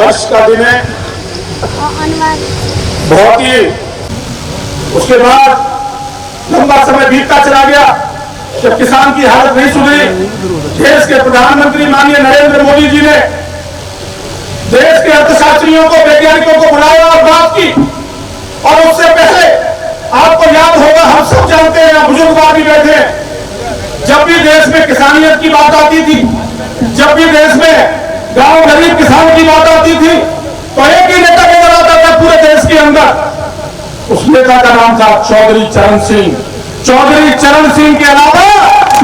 हर्ष का दिन है, बहुत ही। उसके बाद लंबा समय बीतता चला गया, जब किसान की हालत नहीं सुधरी, देश के प्रधानमंत्री माननीय नरेंद्र मोदी जी ने देश के अर्थशास्त्रियों को, वैज्ञानिकों को बुलाया और बात की। और उससे पहले आपको याद होगा, हम सब जानते हैं, बुजुर्ग भी बैठे हैं, जब भी देश में किसानियत की बात आती थी, जब भी देश में गांव गरीब किसान की बात आती थी, तो एक ही नेता नजर आता था पूरे देश के अंदर। उस नेता का नाम था चौधरी चरण सिंह। चौधरी चरण सिंह के अलावा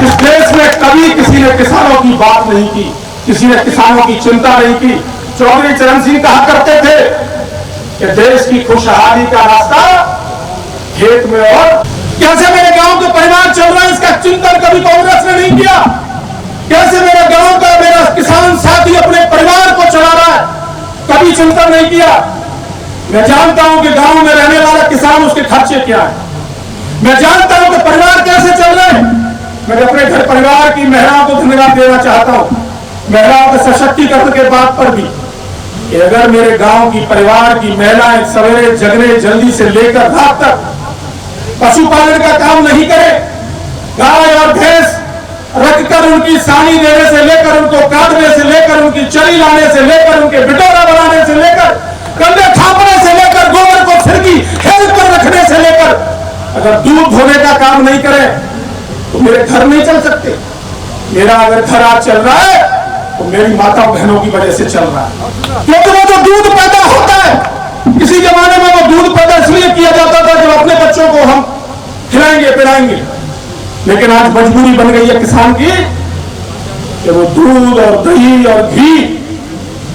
इस देश में कभी किसी ने किसानों की बात नहीं की, किसी ने किसानों की चिंता नहीं की। चौधरी चरण सिंह कहा करते थे कि देश की खुशहाली का रास्ता खेत में, और कैसे मेरे गांव का परिवार चल रहा है इसका चिंतन कभी कांग्रेस ने नहीं किया। कैसे मेरे गांव का मेरा किसान साथी अपने परिवार को चला रहा है, कभी चिंतन नहीं किया। मैं जानता हूं कि गांव में रहने वाला किसान, उसके खर्चे क्या है, मैं जानता हूं कि परिवार कैसे चल रहे हैं। मैं अपने घर परिवार की महिलाओं को धन्यवाद देना चाहता हूं, महिलाओं के सशक्तिकरण के बात पर भी, कि अगर मेरे गांव की परिवार की महिलाएं सवेरे जगने जल्दी से लेकर रात तक पशुपालन का काम नहीं करे, गाय और भैंस रखकर उनकी सानी देने से लेकर, उनको काटने से लेकर, उनकी चरी लाने से लेकर, उनके बिटोरा बनाने से लेकर, कंधे थापने से लेकर, गोबर को फिरकी खेत पर रखने से लेकर, अगर दूध धोने का काम नहीं करे तो मेरे घर नहीं चल सकते। मेरा अगर घर आज चल रहा है तो मेरी माता बहनों की वजह से चल रहा है, क्योंकि वो जो दूध पैदा होता है, किसी जमाने में वो दूध पैदा इसलिए किया जाता था जब अपने बच्चों को हम खिलाएंगे पिलाएंगे, लेकिन आज मजबूरी बन गई है किसान की कि वो दूध और दही और घी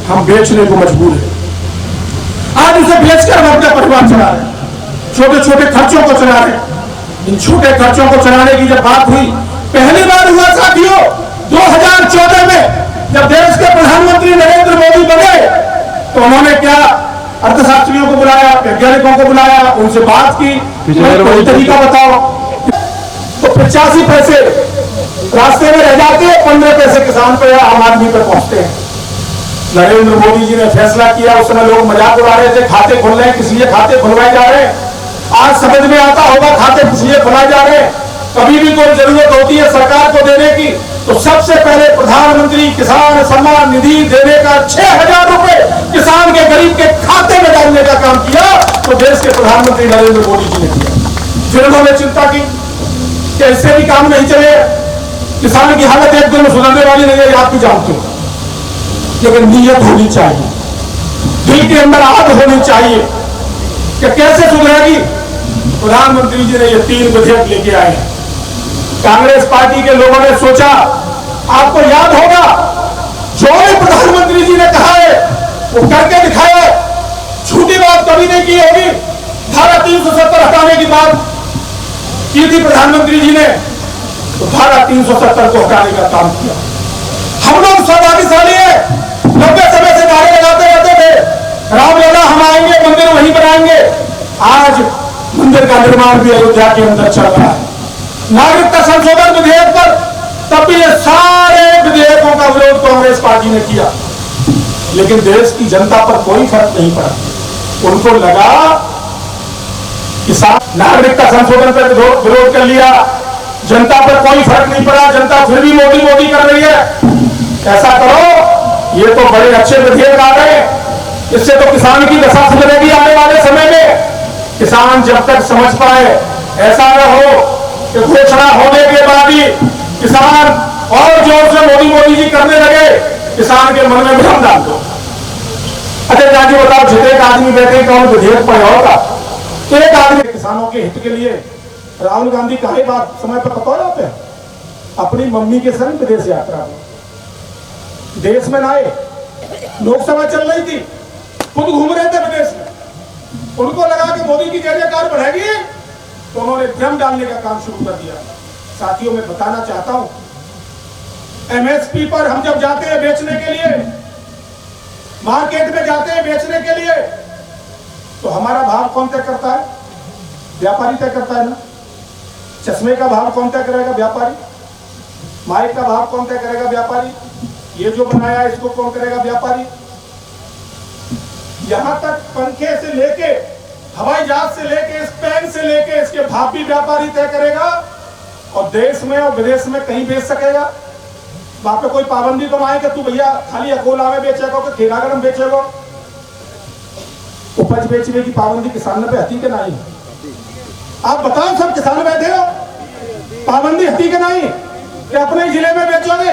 हम बेचने को मजबूर है। आज उसे बेचकर हम अपना परिवार चला रहे हैं, छोटे छोटे खर्चों को चला रहे हैं। इन छोटे खर्चों को चलाने की जब बात हुई, पहली बार हुआ साथियों 2014 में, जब देश के प्रधानमंत्री नरेंद्र मोदी बने, तो उन्होंने क्या अर्थशास्त्रियों को बुलाया, वैज्ञानिकों को बुलाया, उनसे बात की, कोई तरीका बताओ। तो 85 पैसे रास्ते में रह जाते हैं, 15 पैसे किसान पे या आम आदमी पे पहुंचते हैं। नरेंद्र मोदी जी ने फैसला किया, उस समय लोग मजाक उड़ा रहे थे, खाते खुल रहे हैं, किस लिए खाते खुलवाए जा रहे हैं। आज समझ में आता होगा खाते किस लिए खुलवाए जा रहे हैं। कभी भी कोई जरूरत होती है सरकार को देने की, तो सबसे पहले प्रधानमंत्री किसान सम्मान निधि देने का 6000 रुपए किसान के गरीब के खाते में डालने का काम किया, तो देश के प्रधानमंत्री नरेंद्र मोदी जी ने किया। फिर उन्होंने चिंता की कि इससे भी काम नहीं चले, किसान की हालत एक दिन में सुधरने वाली नहीं है, आप भी जानते हो, लेकिन नीयत होनी चाहिए, दिल के अंदर आग होनी चाहिए कि कैसे सुधरेगी। प्रधानमंत्री जी ने ये 3 विधेयक लेके आए हैं। कांग्रेस पार्टी के लोगों ने सोचा, आपको याद होगा, जो भी प्रधानमंत्री जी ने कहा है वो करके दिखाया, झूठी बात कभी नहीं की होगी। धारा 370 हटाने की बात की थी प्रधानमंत्री जी ने, तो धारा 370 को हटाने का काम किया। हम लोग सौभाग्यशाली है, लंबे समय से नारे लगाते रहते थे, रामलला हम आएंगे, मंदिर वहीं बनाएंगे। आज मंदिर का निर्माण भी अयोध्या के अंदर चल रहा है। नागरिकता संशोधन विधेयक पर तब भी ये सारे विधेयकों का विरोध कांग्रेस पार्टी ने किया, लेकिन देश की जनता पर कोई फर्क नहीं पड़ा। उनको लगा किसान नागरिकता संशोधन पर विरोध कर लिया, जनता पर कोई फर्क नहीं पड़ा, जनता फिर भी मोदी मोदी कर रही है। ऐसा करो, ये तो बड़े अच्छे विधेयक आ गए, इससे तो किसान की दशा सुधरेगी आने वाले समय में। किसान जब तक समझ पाए, ऐसा न हो कि घोषणा होने के बाद ही किसान और जोर से मोदी मोदी जी करने लगे, किसान के मन में भ्रम डाल दो। अच्छा जाजी बताओ, जितने एक आदमी बैठे कौन विधेयक पढ़ा होगा, तो एक आदमी किसानों के हित के लिए राहुल गांधी काहे बात समय पर पता जाते हैं, अपनी मम्मी के संग विदेश यात्रा में, देश में लाए, लोकसभा चल रही थी, खुद घूम रहे थे विदेश में। उनको लगा कि मोदी की जय जयकार बढ़ेगी, तो उन्होंने भ्रम डालने का काम शुरू कर दिया। साथियों, मैं बताना चाहता हूं, एमएसपी पर हम जब जाते हैं बेचने के लिए, मार्केट में जाते हैं बेचने के लिए, तो हमारा भाव कौन तय करता है? व्यापारी तय करता है ना। चश्मे का भाव कौन तय करेगा? व्यापारी। माइक का भाव कौन तय करेगा? व्यापारी। ये जो बनाया इसको कौन करेगा? व्यापारी। यहाँ तक पंखे से लेके, हवाई जहाज से लेके, स्पेन से लेके, इसके भाव भी व्यापारी तय करेगा और देश में और विदेश में कहीं बेच सकेगा। वहां पे कोई पाबंदी तो ना है कि तू भैया खाली अकोला में बेचेगा कि खेरागढ़ में बेचेगा। उपज बेचने की पाबंदी किसान पे हती के नहीं? आप बताओ, सब किसान बैठे हो, पाबंदी हती के नहीं कि अपने जिले में बेचोगे,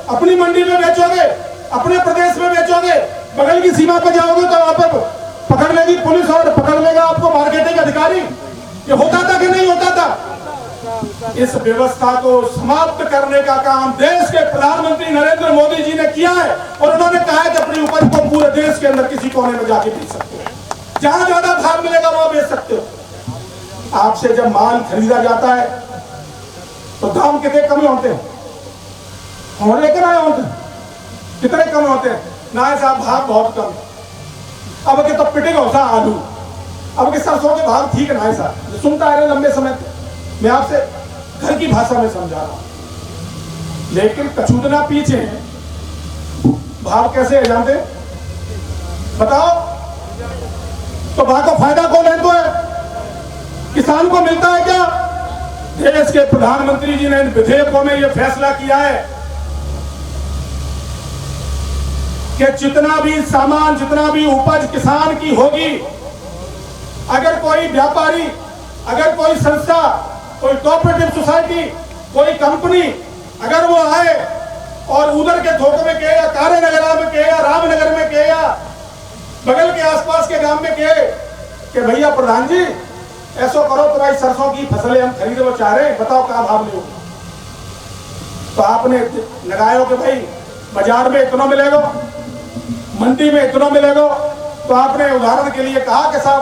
अपनी मंडी में बेचोगे, अपने प्रदेश में बेचोगे, बगल की सीमा पर जाओगे तो वहां पर पकड़ लेगी पुलिस और पकड़ लेगा आपको मार्केटिंग अधिकारी। ये होता था कि नहीं होता था? इस व्यवस्था को समाप्त करने का काम देश के प्रधानमंत्री नरेंद्र मोदी जी ने किया है और उन्होंने कहा है कि अपनी उपज को पूरे देश के अंदर किसी कोने में जाके बेच सकते हो, जहां ज्यादा भाव मिलेगा वहां बेच सकते हो। आपसे जब माल खरीदा जाता है तो दाम कितने कम होते हैं? हम लेकर आए होते हैं, कितने कम होते हैं? ना साहब भाव बहुत कम। अब के तो पिटेगा होता आलू, अब के सरसों के भाव ठीक ना है साहब, सुनता आ रहे लंबे समय। मैं आपसे घर की भाषा में समझा रहा हूं, लेकिन कचूदना पीछे है। भाव कैसे है जानते? बताओ तो भाव को फायदा कौन है? तो है किसान को मिलता है क्या? देश के प्रधानमंत्री जी ने इन विधेयकों में यह फैसला किया है कि जितना भी सामान, जितना भी उपज किसान की होगी, अगर कोई व्यापारी, अगर कोई संस्था, कोई कोऑपरेटिव सोसाइटी, कोई कंपनी अगर वो आए और उधर के थोक में कहे या कार्यनगर में कहे या रामनगर में कहे या बगल के आसपास के गांव में कहे कि भैया प्रधान जी ऐसा करो तो भाई सरसों की फसलें हम खरीदना चाह रहे हैं, बताओ क्या भाव लो। तो आपने लगायो कि भाई बाजार में इतना मिलेगा, मंडी में इतना मिलेगा, तो आपने उदाहरण के लिए कहा कि साहब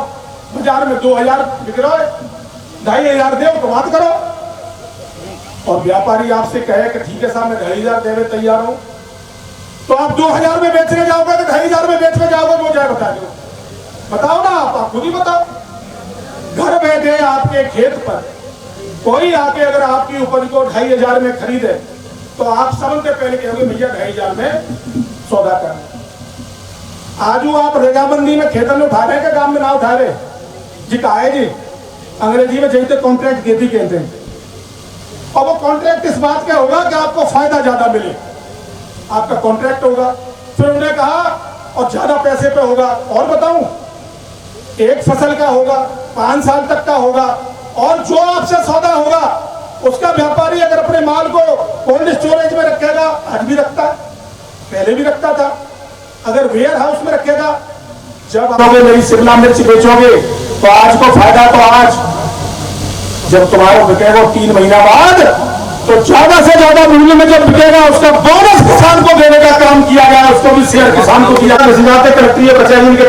बाजार में 2000 बिक रहा है, 2500 दे तो बात करो। और व्यापारी आपसे कहे कि ठीक है साहब मैं 2500 देने तैयार हूं, तो आप 2000 में बेचने जाओगे तो 2500 में बेचने जाओगे, वो जाए बता दो, बताओ ना आप खुद ही बताओ। घर बैठे आपके खेत पर कोई आके अगर आपकी उपज को 2500 में खरीदे तो आप सबसे पहले कहोगे भैया 2500 में सौदा कर। आजू आप रेजाबंदी में खेतन में उठा रहे हैं, गांव में ना उठा रहे जी? कहा है जी, अंग्रेजी में जैसे कॉन्ट्रैक्ट खेती कहते हैं। और वो कॉन्ट्रैक्ट इस बात का होगा कि आपको फायदा ज्यादा मिले, आपका कॉन्ट्रैक्ट होगा। फिर उन्होंने कहा और ज्यादा पैसे पे होगा, और बताऊं एक फसल का होगा, 5 साल तक का होगा, और जो आपसे सौदा होगा उसका व्यापारी अगर अपने माल को कोल्ड स्टोरेज में रखेगा, आज भी रखता है, पहले भी रखता था, अगर वेयर हाउस में रखेगा, जब आप मेरी शिमला मिर्च बेचोगे तो आज को फायदा तो आज, जब तुम्हारा बिकेगा 3 महीना बाद तो ज्यादा से ज्यादा मूल्य में जब बिकेगा उसका बोनस किसान को देने का काम किया गया, उसको भी शेयर किसान को दिया। कलेक्टरी कचहरी के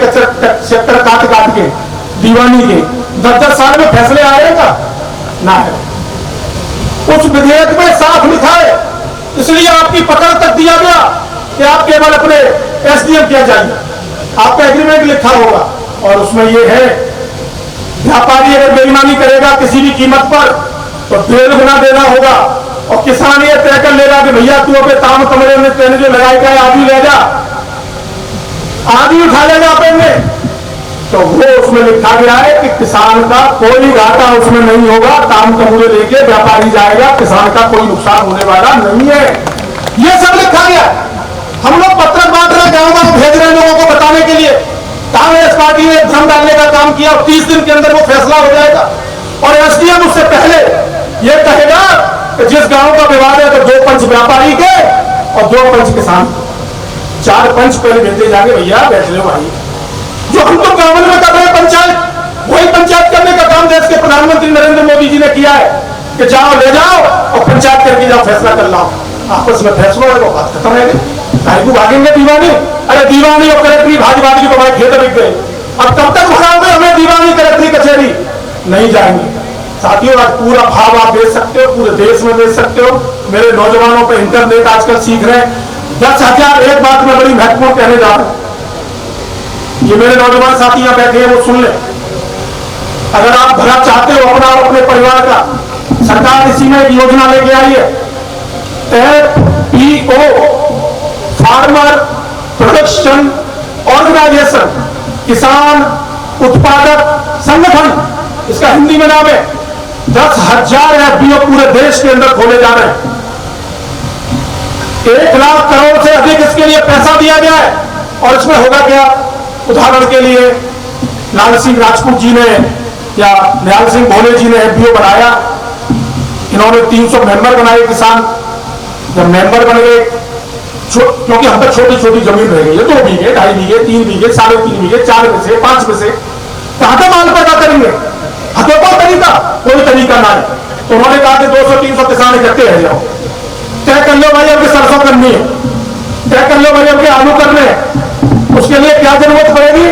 चक्कर काट काट के दीवानी के 10-10 साल में फैसले आ रहे का ना है। उस विधेयक में साफ लिखा है, इसलिए आपकी पकड़ तक दिया गया कि आप केवल अपने एसडीएम किया जाएगा, आपका एग्रीमेंट लिखा होगा और उसमें ये है व्यापारी अगर बेईमानी करेगा किसी भी कीमत पर तो 1.5 गुना देना होगा, और किसान ये तय कर लेगा कि भैया तू अपने ताम कमरे में तेने जो लगाएगा आदि ले जा, आदि उठा लेगा अपने। तो वो उसमें लिखा गया है कि किसान का कोई घाटा उसमें नहीं होगा, ताम कमरे लेके व्यापारी जाएगा, किसान का कोई नुकसान होने वाला नहीं है, ये सब लिखा गया। हम लोग पत्रक बांट रहे, गाँव भेज रहे लोगों को बताने के लिए। कांग्रेस पार्टी ने भ्रम डालने का काम किया और 30 दिन के अंदर वो फैसला हो जाएगा। और एसडीएम उससे पहले ये कहेगा कि जिस गांव का विवाद है तो 2 पंच व्यापारी के और 2 पंच किसान, 4 पंच पहले भेजे जाएंगे, भैया बैठ लो भाई। जो हम तो गांव में कर रहे हैं पंचायत, वही पंचायत करने का काम देश के प्रधानमंत्री नरेंद्र मोदी जी ने किया है कि जाओ ले जाओ और पंचायत करके जाओ, फैसला कर लाओ, आपस में फैसला होगा, बात खत्म है। को भागेंगे दीवानी, अरे दीवानी और कलेक्टरी भाजपा को भाई खेत बिक गए, अब कब तक भगाओगे हमें दीवानी कलेक्टरी कचहरी? नहीं जाएंगे साथियों। आज पूरा भाव आप बेच सकते हो, पूरे देश में बेच सकते हो। मेरे नौजवानों पे इंटरनेट आजकल सीख रहे हैं, 10,000। एक बात मैं बड़ी महत्वपूर्ण कहने जा रहा हूं, ये मेरे नौजवान साथी यहाँ बैठे हैं वो सुन ले। अगर आप भला चाहते हो अपना और अपने परिवार का, सरकार इसी में एक योजना लेके आई है, FPO फार्मर प्रोडक्शन ऑर्गेनाइजेशन। किसान उत्पादक संगठन, इसका हिंदी में नाम है, 10,000 एफपीओ पूरे देश के अंदर खोले जा रहे हैं। 1 लाख करोड़ से अधिक इसके लिए पैसा दिया गया है। और इसमें होगा क्या? उदाहरण के लिए लाल सिंह राजपूत जी ने या निहाल सिंह भोले जी ने एफपीओ बनाया, इन्होंने 300 मेंबर बनाए किसान। जब मेंबर बन गए, क्योंकि हम तक छोटी छोटी जमीन रह गई है, 2 बीघे 2.5 बीघे 3 बीघे 3.5 बीघे 4 में से 5 में से कहां से माल पैदा करेंगे? हथोपा तरीका, कोई तरीका ना है। तो उन्होंने कहा कि 200-300 किसान इकट्ठे रह जाओ, तय कर लो भाई अब सरसों करनी है, तय कर लो भाई अब आलू करने हैं। उसके लिए क्या जरूरत पड़ेगी?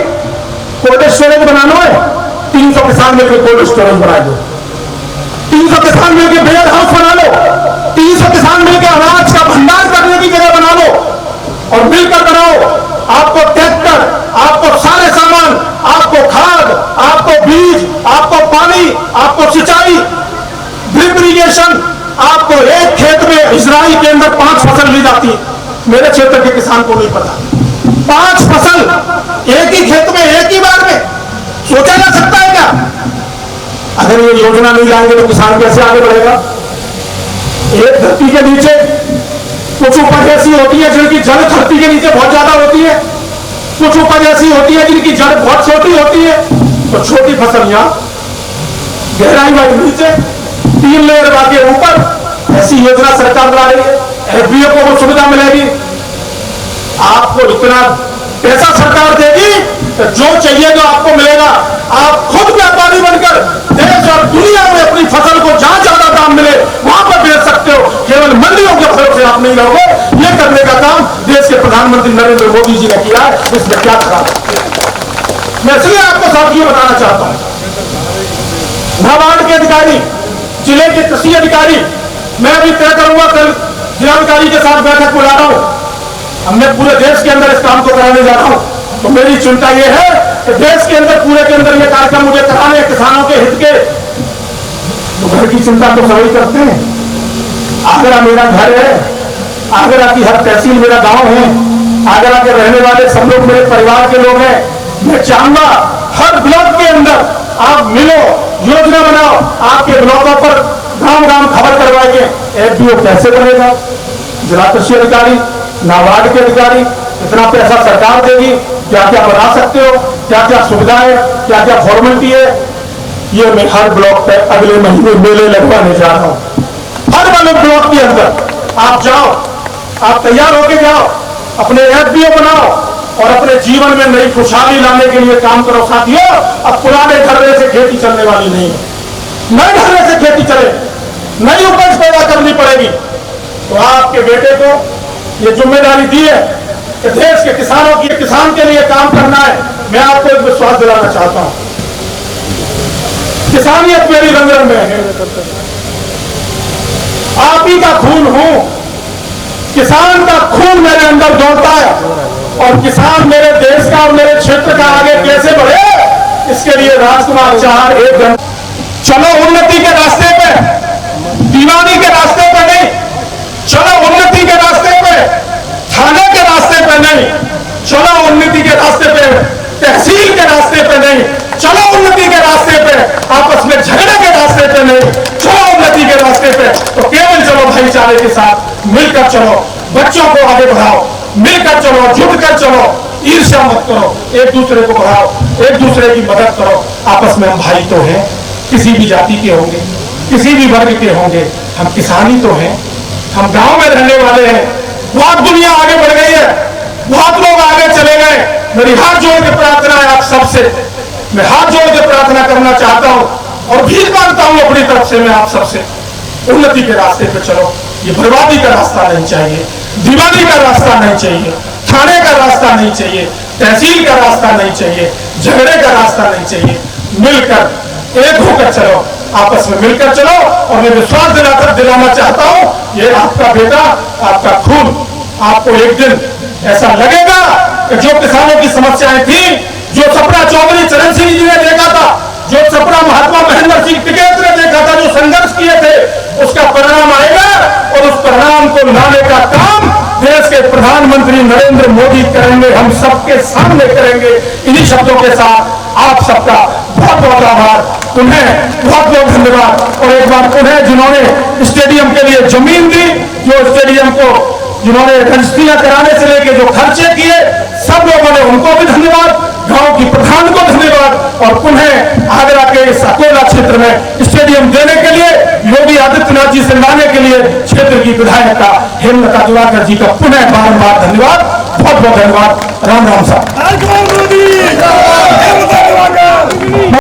कोल्ड स्टोरेज बनाना है, 300 किसान मिलकर कोल्ड स्टोरेज बना दो, 300 किसान मिलकर वेयर हाउस बना लो, 300 किसान मिलकर अनाज का भंडार करने की जगह बना लो और मिलकर बनाओ। आपको ट्रैक्टर, आपको सारे सामान, आपको खाद, आपको बीज, आपको पानी, आपको सिंचाई, ड्रिप इरिगेशन, आपको एक खेत में इजराइल के अंदर 5 फसल ली जाती है। मेरे क्षेत्र के किसान को नहीं पता, 5 फसल एक ही खेत में एक ही बार में सोचा जा सकता है क्या? अगर ये योजना नहीं लाएंगे तो किसान कैसे आगे बढ़ेगा? एक धरती के नीचे कुछ उपज ऐसी होती है जिनकी जड़ धरती के नीचे बहुत ज्यादा होती है, कुछ उपज ऐसी होती है जिनकी जड़ बहुत छोटी होती है। तो छोटी फसल यहां गहराई वाली नीचे, 3 लेयर के ऊपर, ऐसी योजना सरकार ला रही है। एफपीओ को वो सुविधा मिलेगी। आपको इतना पैसा सरकार देगी तो जो चाहिए तो आपको मिलेगा। आप खुद व्यापारी बनकर देश और दुनिया में अपनी फसल को जहां ज्यादा दाम मिले वहां पर बेच सकते हो। केवल मंडियों के भरोसे आप नहीं रहोगे। ये करने का काम देश के प्रधानमंत्री नरेंद्र मोदी जी ने किया है। इसमें क्या खराब? मैं इसलिए आपको साथियों बताना चाहता हूं, नाबार्ड के अधिकारी, जिले के कृषि अधिकारी, मैं भी तय करूंगा, कल जिलाधिकारी के साथ बैठक बुला रहा हूं। हमने पूरे देश के अंदर इस काम को कराने जा रहा हूं। तो मेरी चिंता यह है कि देश के अंदर पूरे के अंदर ये कार्यक्रम मुझे कराने किसानों के हित के। तो घर की चिंता तो सभी करते हैं। आगरा मेरा घर है, आगरा की हर तहसील मेरा गांव है, आगरा के रहने वाले सब लोग मेरे परिवार के लोग हैं। मैं चाहूंगा हर ब्लॉक के अंदर आप मिलो, योजना बनाओ, आपके ब्लॉकों पर गांव गांव खबर करवाइए। एफपीओ कैसे बनेगा? जिला कृषि अधिकारी, नाबार्ड के अधिकारी, इतना पैसा सरकार देगी, क्या क्या बना सकते हो, क्या क्या सुविधाएं, क्या क्या फॉर्मेलिटी है, ये मैं हर ब्लॉक पे अगले महीने मेले लगवाने जा रहा हूं। हर वाले ब्लॉक के अंदर आप जाओ, आप तैयार होके जाओ, अपने एफपीओ बनाओ और अपने जीवन में नई खुशहाली लाने के लिए काम करो। साथियों, अब पुराने ढर्रे से खेती चलने वाली नहीं है, नए ढर्रे से खेती चले, नई उपज पैदा करनी पड़ेगी। तो आपके बेटे को ये जिम्मेदारी दी है कि देश के किसानों की, किसान के लिए काम करना है। मैं आपको एक विश्वास दिलाना चाहता हूं, किसानियत मेरी रंग रंग में है, आप ही का खून हूं, किसान का खून मेरे अंदर दौड़ता है। और किसान मेरे देश का और मेरे क्षेत्र का आगे कैसे बढ़े, इसके लिए राजकुमार चार एक घंटा चलो उन्नति के रास्ते पे, दीवानी के रास्ते पे नहीं, चलो उन्नति के रास्ते पे, थाने के रास्ते पे नहीं, चलो उन्नति के रास्ते पे, तहसील के रास्ते पे नहीं, चलो उन्नति के रास्ते पे, आपस में झगड़े के रास्ते पे नहीं, चलो उन्नति के रास्ते पे। तो केवल चलो भाईचारे के साथ मिलकर चलो, बच्चों को आगे बढ़ाओ, मिलकर चलो, जुटकर चलो, ईर्ष्या मत करो, एक दूसरे को बढ़ाओ, एक दूसरे की मदद करो। आपस में हम भाई तो हैं, किसी भी जाति के होंगे, किसी भी वर्ग के होंगे, हम किसान ही तो हैं, हम गांव में रहने वाले हैं। बहुत दुनिया आगे बढ़ गई है, बहुत लोग आगे चले गए। मेरी हाथ जोड़ के प्रार्थना है आप सबसे, मैं हाथ जोड़ के प्रार्थना करना चाहता हूं और भीख मांगता हूं अपनी तरफ से, मैं आप सबसे उन्नति के रास्ते पे चलो। ये बर्बादी का रास्ता नहीं चाहिए, दीवानी का रास्ता नहीं चाहिए, थाने का रास्ता नहीं चाहिए, तहसील का रास्ता नहीं चाहिए, झगड़े का रास्ता नहीं चाहिए। मिलकर एक होकर चलो, आपस में मिलकर चलो। और मैं विश्वास दिलाना चाहता हूं, ये आपका बेटा, आपका खून, आपको एक दिन ऐसा लगेगा कि जो किसानों की समस्याएं थी, जो सपना चौधरी चरण सिंह जी ने देखा था, जो सपना महात्मा महेंद्र सिंह टिकैत ने देखा था, जो संघर्ष किए थे, उसका परिणाम आएगा और उस परिणाम को को लाने का काम देश के प्रधानमंत्री नरेंद्र मोदी करेंगे, हम सबके सामने करेंगे। इन्हीं शब्दों के साथ आप सबका बहुत बहुत आभार, उन्हें बहुत बहुत धन्यवाद। और एक बार उन्हें जिन्होंने स्टेडियम के लिए जमीन दी, जो स्टेडियम को जिन्होंने रजिस्ट्रियां कराने से लेके जो खर्चे किए, सब लोगों ने उनको भी धन्यवाद, गांव की प्रधान को धन्यवाद। और उन्हें आगरा के इस अकोला क्षेत्र में स्टेडियम देने के लिए, योगी आदित्यनाथ जी से लाने के लिए क्षेत्र की विधायिका हेमलता दिवाकर जी का पुनः बारंबार धन्यवाद, बहुत बहुत धन्यवाद। राम राम साहब।